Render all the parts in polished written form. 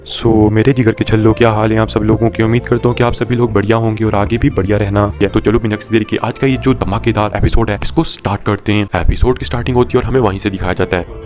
मेरे जिगर के छल्लों, क्या हाल है आप सब लोगों की। उम्मीद करता हूँ कि आप सभी लोग बढ़िया होंगे और आगे भी बढ़िया रहना है। तो चलो बिना किसी देरी के आज का ये जो धमाकेदार एपिसोड है इसको स्टार्ट करते हैं। एपिसोड की स्टार्टिंग होती है और हमें वहीं से दिखाया जाता है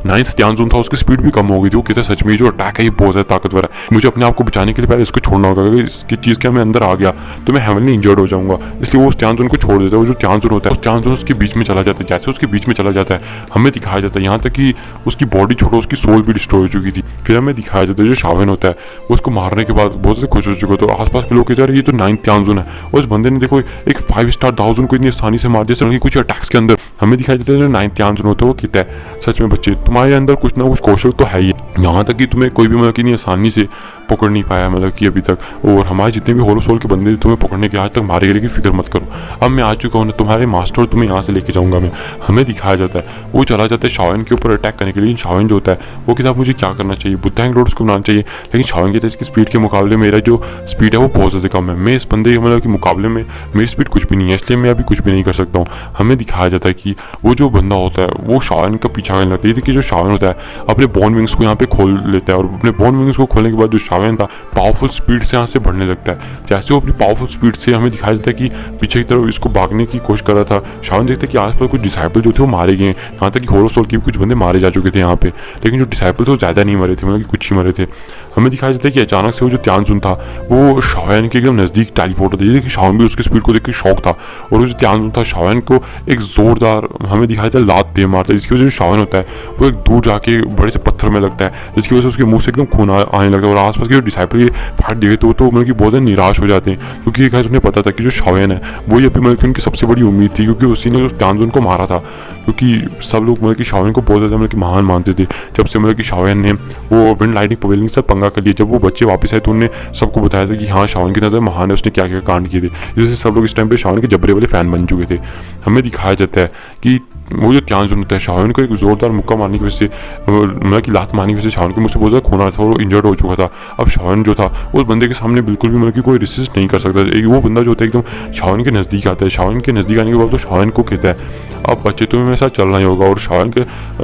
नाइन्थ त्यानजुन था, उसकी स्पीड भी कम हो गई थी। वो कहता है सच में जो अटैक है ये बहुत ज़्यादा ताकतवर है, मुझे अपने आप को बचाने के लिए पहले इसको छोड़ना होगा। अगर इसकी चीज़ के मैं अंदर आ गया तो मैं हेवनली इंजर्ड हो जाऊंगा, इसलिए वो उस त्यानजुन को छोड़ देता है। वो जो त्यानजुन होता है उस त्यानजुन उसके बीच में चला जाता है। जैसे उसके बीच में चला जाता है हमें दिखाया जाता है यहाँ तक कि उसकी बॉडी छोड़ो उसकी सोल भी डिस्ट्रॉय हो चुकी थी। फिर हमें दिखाया जाता है जो शावन होता है वो उसको मारने के बाद बहुत ज़्यादा खुश हो चुका। तो आसपास के लोग कहते हैं ये तो नाइन्थ त्यानजुन है, और उस बंदे ने देखो एक 5 स्टार दाओजुन को इतनी आसानी से मार दिया कुछ अटैक्स के अंदर। हमें दिखाई देता है जो नाइन्थ त्यानजुन होता है वो कहता है सच में बच्चे तुम्हारे अंदर कुछ ना कुछ कौशल तो है ही, यहाँ तक कि तुम्हें कोई भी मतलब कि नहीं आसानी से पकड़ नहीं पाया मतलब कि अभी तक, और हमारे जितने भी होलो सोल के बंदे तुम्हें पकड़ने के आज तक मारे गए, लेकिन फिक्र मत करो अब मैं आ चुका हूँ तुम्हारे मास्टर, तुम्हें यहाँ से लेके जाऊंगा मैं। हमें दिखाया जाता है वो चला जाता है शावन के ऊपर अटैक करने के लिए। शावन जो होता है वो कहता है मुझे क्या करना चाहिए, बुद्धांग रोड उसको बनाना चाहिए, लेकिन शावन कहता है इसकी स्पीड के मुकाबले मेरा जो स्पीड है वो बहुत ज़्यादा कम है, मैं इस बंदे मतलब के मुकाबले में मेरी स्पीड कुछ भी नहीं है, इसलिए मैं अभी कुछ भी नहीं कर सकता हूँ। हमें दिखाया जाता है कि वो जो बंदा होता है वो शावन का पीछा करने लगता है। देखिए जो शावन होता है अपने बॉन विंग्स को यहाँ पे खोल लेता है, और अपने बॉन विंग्स को खोलने के बाद जो शावन था पावरफुल स्पीड से यहाँ से बढ़ने लगता है। जैसे वो अपनी पावरफुल स्पीड से हमें दिखाया जाता है कि पीछे की तरफ इसको भागने की कोशिश कर रहा था। शावन देखते कि आसपास कुछ डिसाइपल जो थे वो मारे गए, यहाँ तक कि होलो सोल के भी कुछ बंदे मारे जा चुके थे यहाँ पे, लेकिन जो डिसाइपल थे वो ज़्यादा नहीं मरे थे, मतलब कि कुछ ही मरे थे। हमें दिखाया जाता है कि अचानक से वो जो त्यानजुन था वो शावन के एकदम नज़दीक टेलीपोर्ट होता है। देखिए शावन भी उसकी स्पीड को देख के शौक था, और वो जो त्यानजुन था शावन को एक जोरदार हमें दिखाया जाता है लात दे मारता है, जिसकी वजह से शावन होता है वो एक दूर जाके बड़े से पत्थर में लगता है, जिसकी वजह से उसके मुंह से एकदम खून आने लगता है। और आसपास के जो डिसाइपल ये फाइट देखे तो मतलब कि बहुत ज़्यादा निराश हो जाते हैं, क्योंकि एक उन्हें पता था कि जो शावन है वही अभी मतलब कि उनकी सबसे बड़ी उम्मीद थी, क्योंकि उसी ने उस त्यानजुन को मारा था। क्योंकि सब लोग मतलब कि शावन को बहुत ज़्यादा मतलब कि महान मानते थे। जब से मतलब कि शावन ने वो विंड लाइटिंग पवेलियन से पंगा कर लिया, जब वो बच्चे वापस आए तो उन्होंने सबको बताया था कि हाँ शावन की नज़र महान है, उसने क्या क्या कांड किए थे, जिससे सब लोग इस टाइम पे शावन के जबरे वाले फैन बन चुके थे। हमें दिखाया जाता है कि वो जो त्यानजुन होता है शावन को एक जोरदार मुक्का मारने की वजह से मतलब कि लात मारने की वजह से शावन के मुझसे बहुत ज़्यादा खून आ रहा था और वो इंजर्ड हो चुका था। अब शावन जो था उस बंदे के सामने बिल्कुल भी मतलब कि कोई रेसिस्ट नहीं कर सकता। वो बंदा जो होता है एकदम शावन के नज़दीक आता है। शावन के नज़दीक आने के बाद तो शावन को कहता है अब बच्चे तुम्हें मेरे साथ चलना ही होगा, और शावन के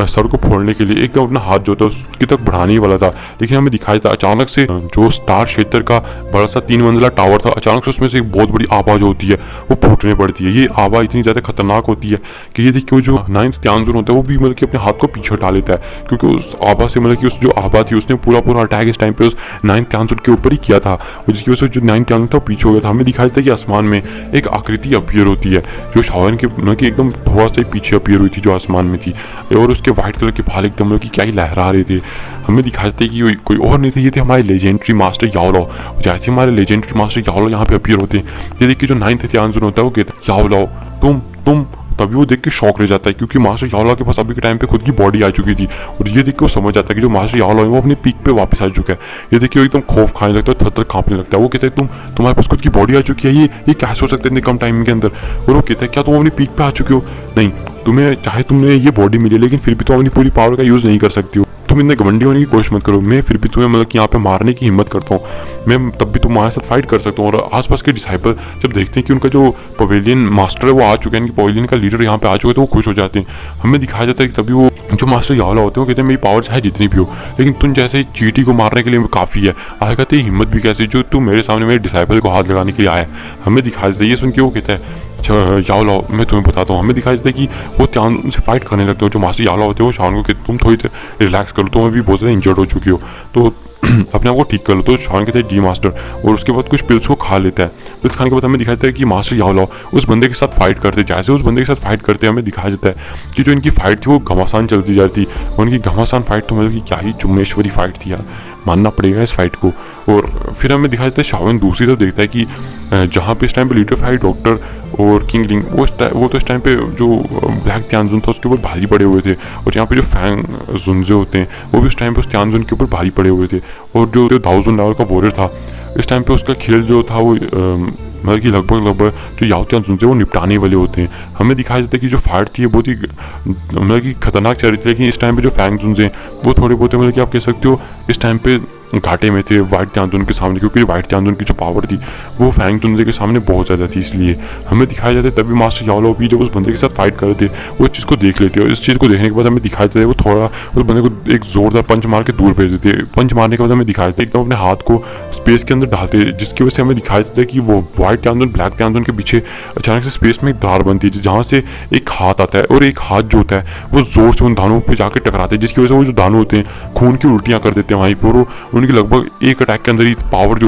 सर को फोड़ने के लिए एकदम अपना हाथ जो था उसकी तक बढ़ाने ही वाला था, लेकिन हमें दिखाया था अचानक से जो स्टार क्षेत्र का बड़ा सा 3 मंजिला टावर था, अचानक से उसमें से एक बहुत बड़ी आवाज़ होती है वो फूटने पड़ती है। ये आवाज़ इतनी ज़्यादा खतरनाक होती है कि ये देखिए जो नाइन्थ त्यानजुन होता है वो भी मतलब कि अपने हाथ को पीछे हटा लेता है, क्योंकि उस आवाज़ से मतलब कि उस जो आवाज़ थी उसने पूरा अटैक इस टाइम पे उस नाइन्थ त्यानजुन के ऊपर ही किया था, और जिसकी वजह से जो नाइन्थ त्यानजुन था वो पीछे हो गया था। हमें दिखाया था कि आसमान में एक आकृति अपीयर होती है जो शावन के मतलब कि एकदम थोड़ा सा पीछे अपीयर थी जो आसमान में थी, और उसके व्हाइट कलर के बाल एकदम कि क्या ही लहरा रहे थे। हमें दिखाते थे कि कोई और नहीं थे, ये थे हमारे लेजेंडरी मास्टर याओलाओ। जैसे हमारे लेजेंडरी मास्टर याओलाओ यहाँ पे अपीयर होते हैं, ये देखिए जो नाइन्थ त्यानजुन होता है वो कहता है याओलाओ तुम तभी वो देख के शौक रह जाता है, क्योंकि मास्टर याओलाओ के पास अभी के टाइम पे खुद की बॉडी आ चुकी थी, और ये देख के वो समझ जाता है कि जो मास्टर याओलाओ है वो अपने पीक पे वापस आ चुका है। ये देखिए वो एकदम खौफ खाने लगता है, थर-थर कांपने लगता है। वो कहता है तुम्हारे पास खुद की बॉडी आ चुकी है, ये कैसे हो सकता है इतने कम टाइम के अंदर। और वो कहता है क्या तुम अपनी पीक पे आ चुके हो, नहीं तुम्हें चाहे तुमने ये बॉडी मिली लेकिन फिर भी तुम अपनी पूरी पावर का यूज़ नहीं कर सकती हो, तुम इतने घमंडी होने की कोशिश मत करो, मैं फिर भी तुम्हें मतलब कि यहाँ पे मारने की हिम्मत करता हूँ, मैं तब भी तुम्हारे साथ फाइट कर सकता हूँ। और आसपास के डिसाइपल जब देखते हैं कि उनका जो पवेलियन मास्टर है वो आ चुका है, इनकी पवेलियन का लीडर यहाँ पे आ चुका है, तो वो खुश हो जाते हैं। हमें दिखाया जाता है कि तभी वो जो मास्टर याओलाओ होते हैं वो कहते हैं मेरी पावर चाहे जितनी भी हो, लेकिन तुम जैसे चींटी को मारने के लिए काफ़ी है, आगे कहते हैं हिम्मत भी कैसे जो तू मेरे सामने मेरे डिसाइपल को हाथ लगाने के लिए आया। हमें दिखाया जाता है ये सुन के वो कहता है याओलाओ मैं तुम्हें बताता हूँ। हमें दिखाया जाता है कि वो त्यान से फाइट करने लगते हो, जो मास्टर याओलाओ होते हैं वो शावन को कहते तुम थोड़ी देर रिलैक्स करो, तुम अभी बहुत ज़्यादा इंजर्ड हो चुकी हो तो अपने आप को ठीक कर लो। तो शावन कहते हैं जी मास्टर, और उसके बाद कुछ पिल्स को खा लेता है। पिल्स खाने के बाद हमें दिखाया जाता है कि मास्टर याओलाओ उस बंदे के साथ फाइट करते, जैसे उस बंदे के साथ फाइट करते हमें दिखाया जाता है कि जो इनकी फाइट थी वो घमासान चलती जाती। उनकी घमासान फाइट तो मतलब कि क्या ही चुम्बेश्वरी फाइट थी यार, मानना पड़ेगा इस फाइट को। और फिर हमें दिखाया जाता है शावन दूसरी तरफ देखता है कि जहाँ पे इस टाइम पे लीडर फाइट डॉक्टर और किंग लिंग वो तो इस टाइम पे जो ब्लैक त्यानजुन था उसके ऊपर भारी पड़े हुए थे, और यहाँ पे जो फैंग जुनजे होते हैं वो भी उस टाइम पे उस त्यानजुन के ऊपर भारी पड़े हुए थे। और जो दाओजुन लेवल का वॉरियर था इस टाइम पे उसका खेल जो था वो मतलब कि लगभग जो याओ त्यानजुन थे वो निपटाने वाले होते हैं। हमें दिखाया जाता है कि जो फाइट थी बहुत ही मतलब कि खतरनाक चल रही थी, लेकिन इस टाइम पे जो फैंग जुनजे हैं वो थोड़े बहुत मतलब कि आप कह सकते हो इस टाइम पे घाटे में थे व्हाइट त्यांजुन के सामने, क्योंकि व्हाइट त्यांजुन की जो पावर थी वो फैंग जुनजे के सामने बहुत ज़्यादा थी। इसलिए हमें दिखाया जाता है तभी मास्टर याओ भी जब उस बंदे के साथ फाइट कर रहे थे वो इस चीज़ को देख लेते और इस चीज़ को देखने के बाद हमें दिखाया जाता है वो थोड़ा उस बंदे को एक जोरदार पंच मार के दूर भेज देते। पंच मारने के बाद हमें दिखाया जाता है एकदम अपने हाथ को स्पेस के अंदर डालते, जिसकी वजह से हमें दिखाया जाता है कि वो व्हाइट त्यांजुन ब्लैक त्यांजुन के पीछे अचानक से स्पेस में एक धार बनती है जहाँ से एक हाथ आता है और एक हाथ जो होता है वो जोर से उन दानों पे जाकर टकराते हैं, जिसकी वजह से वो जो दानव होते हैं खून की उल्टियाँ कर देते हैं वहीं पर। उनकी लगभग एक अटैक के अंदर ही पावर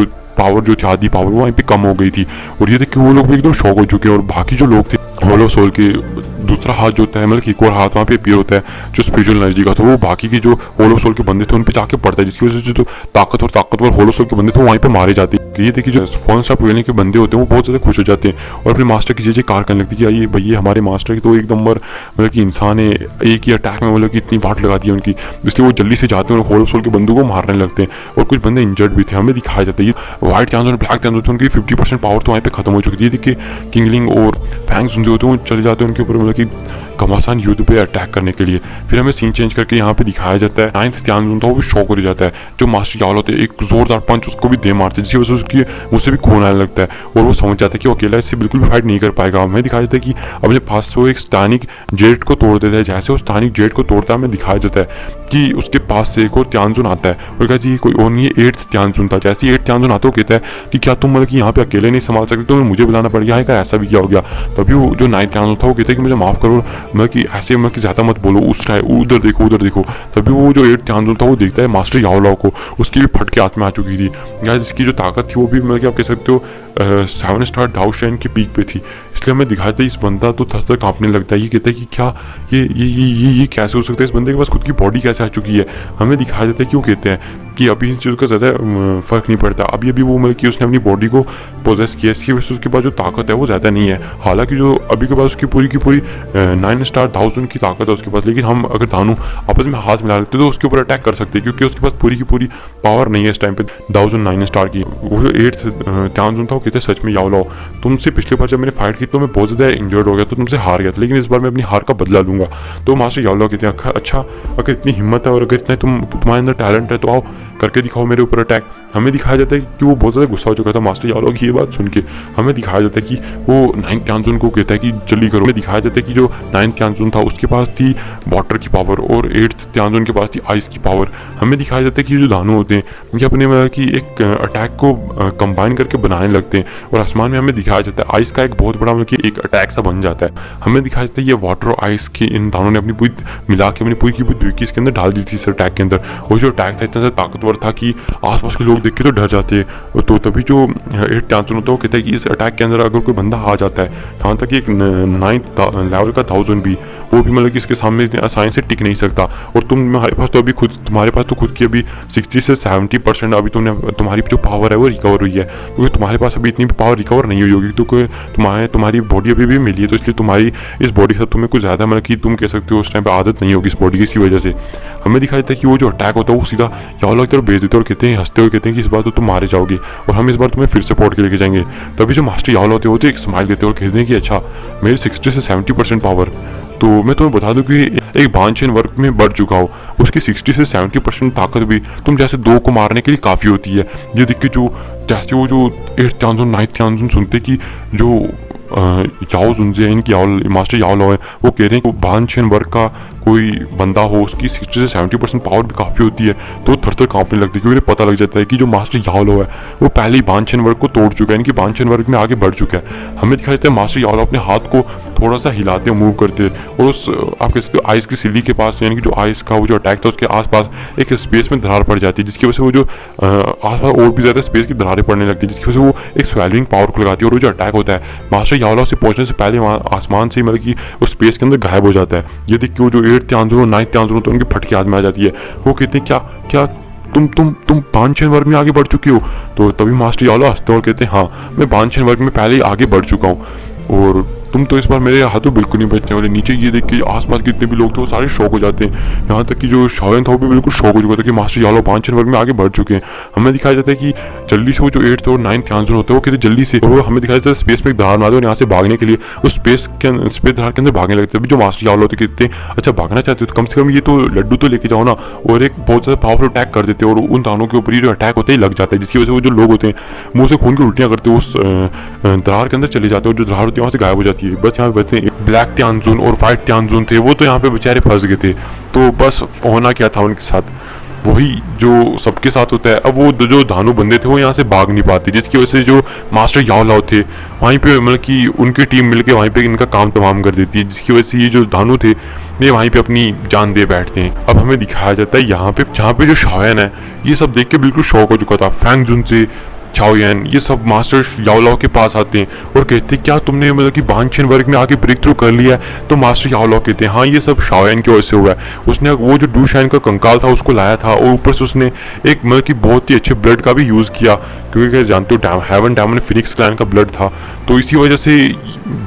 जो थी आधी पावर वो वहीं पे कम हो गई थी और ये देख के वो लोग भी एकदम शॉक हो चुके हैं। और बाकी जो लोग थे होलो सोल के दूसरा हाथ जो होता है मतलब एक और हाथ वहाँ पे अपीयर होता है जो स्पिरिचुअल एनर्जी का, तो वो बाकी के जो होलो सोल के बंदे थे उन पे जाके पड़ता है, जिसकी वजह से जो ताकतवर होलो सोल के बंदे थे वो वहीं पे मारे जाते हैं। ये देखिए जो फॉरेन स्टार पवेलियन के बंदे होते हैं वो बहुत ज़्यादा खुश हो जाते हैं और अपने मास्टर की जय कार करने लगती है कि ये भैया हमारे मास्टर की तो एक नंबर मतलब कि इंसान है, एक ही अटैक में मतलब कि इतनी वाट लगा दी है उनकी, इसलिए वो जल्दी से जाते हैं और होलो सोल के बंदों को मारने लगते हैं और कुछ बंदे इंजर्ड भी थे। हमें दिखाया जाता है व्हाइट त्यांजुन और ब्लैक त्यांजुन थे उनकी 50% पावर तो वहीं पे खत्म हो चुकी थी। देखिए किंगलिंग और फैंग जुनजे होते हैं वो चले जाते हैं उनके ऊपर मतलब कि घमासान युद्ध पे अटैक करने के लिए। फिर हमें सीन चेंज करके यहाँ पे दिखाया जाता है नाइन्थ त्यांजुन था वो भी शॉक हो जाता है, जो मास्टर याओ होते हैं एक जोरदार पंच उसको भी दे मारते हैं जिसकी वजह से उसकी मुझसे भी खून आने लगता है और वो समझ जाता है कि वो अकेला इससे बिल्कुल भी फाइट नहीं कर पाएगा। हमें दिखाया जाता है कि अपने पास से वो एक स्थानिक जेट को तोड़ देता है, जैसे वो स्थानिक जेट को तोड़ता है हमें दिखाया जाता है कि उसके पास से एक और त्यांजुन आता है और कहता है कोई और नहीं है 8th त्यांजुन था। जैसे ही 8th त्यांजुन आता है वो कहता है कि क्या तुम मतलब कि यहाँ पे अकेले नहीं संभाल सकते, तो मुझे बुलाना पड़ गया है क्या, ऐसा भी क्या हो गया। तभी वो जो 9th त्यांजुन था वो कहता है कि मुझे माफ़ करो, मैं कि ऐसे मैं कि ज़्यादा मत बोलो, उस टाइम उधर देखो। तभी वो जो 8th त्यांजुन था वो देखता है मास्टर याओ को, उसकी भी फटके हाथ में आ चुकी थी गाइस, जिसकी जो ताकत थी वो भी मतलब कि आप कह सकते हो 7 स्टार डाउ शेन के पीक पे थी। इसलिए हमें दिखाया था इस बंदा तो थर कांपने लगता है। ये कहता है कि क्या ये कैसे हो सकता है, इस बंदे के पास खुद की बॉडी कैसे आ चुकी है। हमें दिखाया जाता है कि वो कहते हैं कि अभी इस चीज़ का ज़्यादा फर्क नहीं पड़ता, अभी वो मतलब कि उसने अपनी बॉडी को पोजेस किया, इसकी वजह से उसके पास जो ताकत है वो ज़्यादा नहीं है। हालांकि जो अभी के पास उसकी पूरी की पूरी 9 स्टार थाउजेंड की ताकत है उसके पास, लेकिन हम अगर दानू आपस में हाथ मिला लेते तो उसके ऊपर अटैक कर सकते हैं क्योंकि उसके पास पूरी की पूरी पावर नहीं है इस टाइम पे 1009 स्टार की। वो जो 8th त्यांजुन था वो कहते सच में याओ तुमसे पिछले बार जब मैंने फाइट की तो मैं बहुत ज़्यादा इंजर्ड हो गया तो तुमसे हार गया था, लेकिन इस बार मैं अपनी हार का बदला लूंगा। तो मास्टर याओ कहते हैं अच्छा अगर इतनी हिम्मत है और अगर इतना तुम्हारे अंदर टैलेंट है तो आओ करके दिखाओ मेरे ऊपर अटैक। हमें दिखाया जाता है कि वो बहुत ज़्यादा गुस्सा हो चुका था मास्टर याओ की ये बात सुन के। हमें दिखाया जाता है कि वो 9th त्यांजुन को कहता है कि जल्दी करो। हमें दिखाया जाता है कि जो 9th त्यांजुन था उसके पास थी वाटर की पावर और 8th त्यांजुन के पास थी आइस की पावर। हमें दिखाया जाता है कि जो दानव होते हैं ये अपने मतलब कि एक अटैक को कंबाइन करके बनाने लगते हैं और आसमान में हमें दिखाया जाता है आइस का एक बहुत बड़ा मतलब कि एक अटैक सा बन जाता है। हमें दिखाया जाता है ये वाटर और आइस की इन दानों ने अपनी पूरी मिला के अपनी पूरी की पूरी द्विकी इसके अंदर डाल दी थी इस अटैक के अंदर। और जो अटैक था इतना ज़्यादा ताकतवर था कि आसपास के लोग देख के तो डर जाते हैं। तो तभी जो 8th त्यांजुन होता है वो कहता है कि इस अटैक के अंदर अगर कोई बंदा आ जाता है यहाँ तक कि एक 9th लेवल का 1000 भी वो भी मतलब कि इसके सामने आसानी से टिक नहीं सकता। और तुम्हारे पास तो खुद की अभी 60 से 70% अभी तुम्हारी जो पावर है वो रिकवर हुई है, क्योंकि तुम्हारे पास अभी इतनी पावर रिकवर नहीं हुई होगी क्योंकि तुम्हारी बॉडी अभी भी मिली है, तो इसलिए तुम्हारी इस बॉडी से तुम्हें कुछ ज़्यादा मतलब कि तुम कह सकते हो उस टाइम पे आदत नहीं होगी इस बॉडी की, इसी वजह से। हमें दिखाई देता है कि वो जो अटैक होता है वो सीधा याओ की तरफ भेज देते और कहते हैं हंसते हुए कहते हैं कि इस बार तो तुम मारे जाओगे और हम इस बार तुम्हें फिर सपोर्ट के लेके जाएंगे। तभी जो मास्टर याओ होते हैं एक स्माइल देते हैं और कहते हैं कि अच्छा मेरी 60 से 70% पावर तो मैं तुम्हें बता दूं कि एक बांचेन वर्क में बढ़ चुका हो, उसकी 60 से 70% ताकत भी तुम जैसे 2 को मारने के लिए काफ़ी होती है। ये देख के जो जैसे वो जो 8th त्यांजुन 9th त्यांजुन सुनते कि जो याओ जुनजे इनकी मास्टर याओ है वो कह रहे हैं कि बांचेन वर्क का कोई बंदा हो उसकी 60 से 70% पावर भी काफ़ी होती है, तो थर कांपने लगती है क्योंकि पता लग जाता है कि जो मास्टर याओ है वो पहले ही बांचेन वर्क को तोड़ चुका है, इनकी बांचेन वर्क में आगे बढ़ चुका है। हमें दिखाई देता है मास्टर याओ अपने हाथ को थोड़ा सा हिलाते मूव करते और उस आप कह सकते हो आइस की सिल्ली के पास यानी कि जो आइस का वो जो अटैक था उसके आसपास एक स्पेस में दरार पड़ जाती है, जिसकी वजह से वो जो आसपास और भी ज़्यादा स्पेस की दरारें पड़ने लगती है, जिसकी वजह से वो एक स्वेलिंग पावर को लगाती है और वो जो अटैक होता है मास्टर याओ से पहुंचने से पहले वहाँ आसमान से मतलब कि उस स्पेस के अंदर गायब हो जाता है। ये देख के वो जो 8th त्यांजुन और 9th त्यांजुन तो उनकी फटके हाथ में आ जाती है। वो कहते हैं क्या तुम बांचेन वर्ग में आगे बढ़ चुके हो। तो तभी मास्टर याओ हंसते और कहते हैं हाँ मैं बांचेन वर्ग में पहले ही आगे बढ़ चुका हूँ। और तुम तो इस बार मेरे हाथों बिल्कुल नहीं बचने वाले। नीचे ये देख के आसपास जितने भी लोग थे वो सारे शॉक हो जाते हैं। यहाँ तक कि जो शाओयन था वो भी बिल्कुल शॉक हो चुका था कि मास्टर यालो 5 वर्ग में आगे बढ़ चुके हैं। हमें दिखाया जाता है कि जल्दी से वो जो 8th और 9th टियानजुन होता है वो कितने जल्दी से, और वो हमें दिखाया जाता है स्पेस में एक दरार मारते और यहाँ से भागने के लिए उस स्पेस दरार के अंदर भागने लगते हैं। जो मास्टर यालो होते कितने अच्छा भागना चाहते हो तो कम से कम ये तो लड्डू तो लेके जाओ ना, और एक बहुत ज़्यादा पावरफुल अटैक कर देते हैं और उन दानों के ऊपर ही जो अटैक होते ही लग जाता है, जिसकी वजह से वो जो लोग होते हैं मुंह से खून की उल्टियाँ करते हैं, उस दरार के अंदर चले जाते हैं और जो दरार होती है वहाँ से गायब हो जाती है। बस यहाँ पे बचते हैं ब्लैक टियानजुन और वाइट टियानजुन थे, वो तो यहाँ पे बेचारे फंस गए थे। तो बस होना क्या था उनके साथ, वही जो सबके साथ होता है। अब वो जो दानू बंदे थे वो यहाँ से भाग नहीं पाते, जिसकी वजह से जो मास्टर याओ लाओ थे वहीं पे मतलब कि उनकी टीम मिलके वहीं पे इनका काम तमाम कर देती है, जिसकी वजह से ये जो दानू थे ये वहीं पे अपनी जान दे बैठते हैं। अब हमें दिखाया जाता है यहाँ पे जहाँ पे जो शाओयन है ये सब देख के बिल्कुल शॉक हो चुका था। फैंग जुन से चाओयन ये सब मास्टर याओलाओ के पास आते हैं और कहते हैं क्या तुमने मतलब कि बानचेन वर्ग में आके ब्रेक थ्रू कर लिया है? तो मास्टर याओलाओ कहते हैं हाँ ये सब शाओयन की वजह से हुआ है। उसने वो जो डूशाइन का कंकाल था उसको लाया था और ऊपर से उसने एक मतलब कि बहुत ही अच्छे ब्लड का भी यूज़ किया, क्योंकि जानते हो हेवन डायमंड फिनिक्स क्लैन का ब्लड था। तो इसी वजह से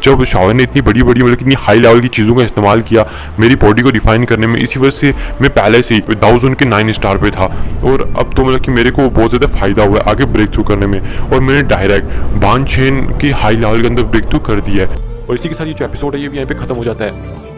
जब शाओयन ने इतनी बड़ी बड़ी मतलब इतनी हाई लेवल की चीज़ों का इस्तेमाल किया मेरी बॉडी को रिफाइन करने में, इसी वजह से मैं पहले से ही दाउजन के 9 स्टार पे था और अब तो मतलब कि मेरे को बहुत ज़्यादा फायदा हुआ है आगे ब्रेक थ्रू करने में, और मैंने डायरेक्ट बानचेन के हाई लेवल के अंदर ब्रेक थ्रू कर दिया है। और इसी के साथ ये जो एपिसोड है ये भी यहाँ पे खत्म हो जाता है।